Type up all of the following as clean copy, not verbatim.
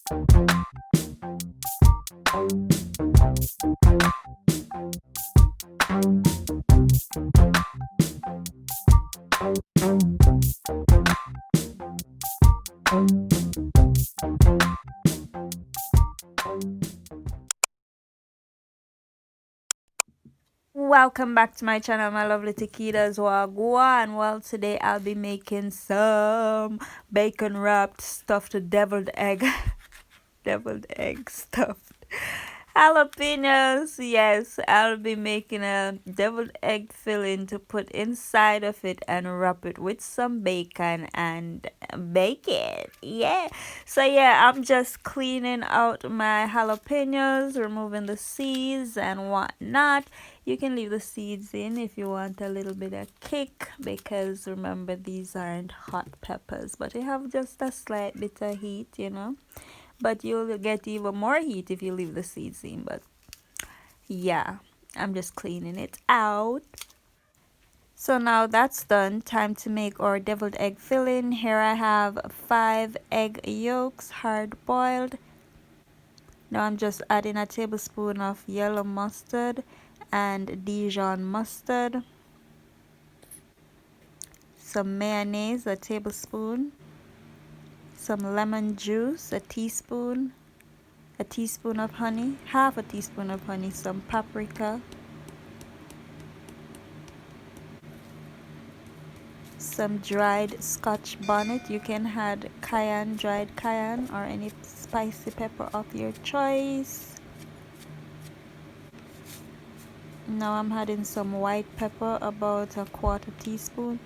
Welcome back to my channel, my lovely taquitos. Wagwan. Well, today I'll be making some bacon wrapped stuffed deviled egg deviled egg stuffed jalapenos. Yes, I'll be making a deviled egg filling to put inside of it and wrap it with some bacon and bake it. Yeah. So yeah, I'm just cleaning out my jalapenos, removing the seeds and whatnot. You can leave the seeds in if you want a little bit of kick, because remember, these aren't hot peppers, but they have just a slight bit of heat. But you'll get even more heat if you leave the seeds in. But yeah, I'm just cleaning it out. So now that's done, time to make our deviled egg filling. Here I have 5 egg yolks, hard boiled. Now I'm just adding a tablespoon of yellow mustard and Dijon mustard, some mayonnaise, a tablespoon, some lemon juice, a teaspoon of honey, half a teaspoon of honey, some paprika, some dried scotch bonnet. You can add cayenne, dried cayenne, or any spicy pepper of your choice. Now I'm adding some white pepper, about a quarter teaspoon.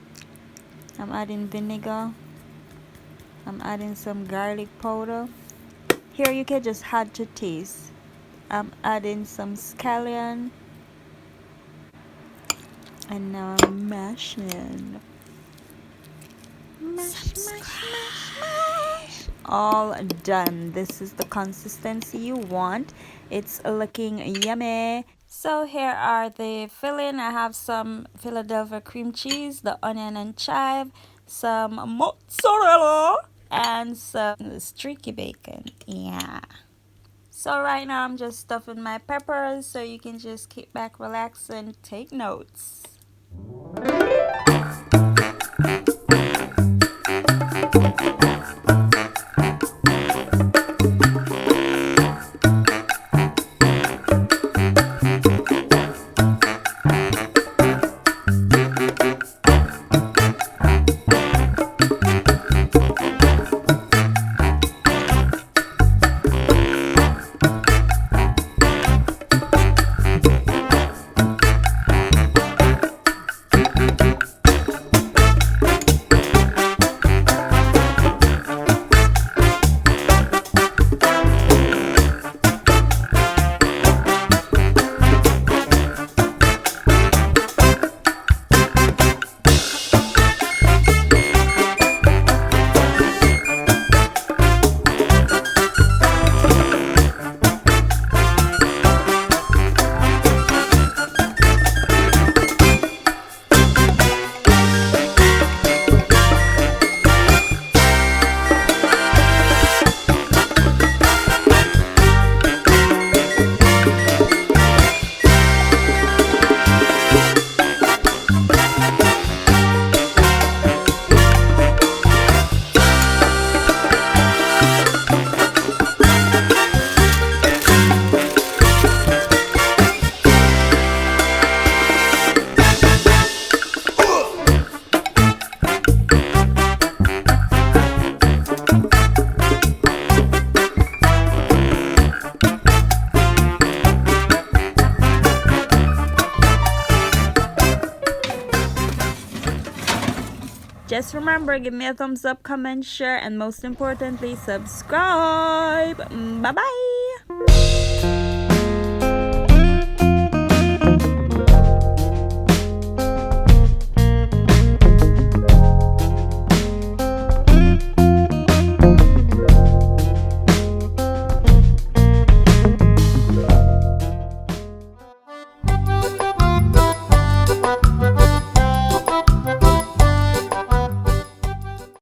I'm adding vinegar. I'm adding some garlic powder. Here you can just add to taste. I'm adding some scallion. And now I'm mashing. Mash. All done. This is the consistency you want. It's looking yummy. So here are the filling. I have some Philadelphia cream cheese, the onion and chive, some mozzarella, and some streaky bacon. Yeah. So right now I'm just stuffing my peppers, so you can just kick back, relax, and take notes. Just remember, give me a thumbs up, comment, share, and most importantly, subscribe. Bye bye.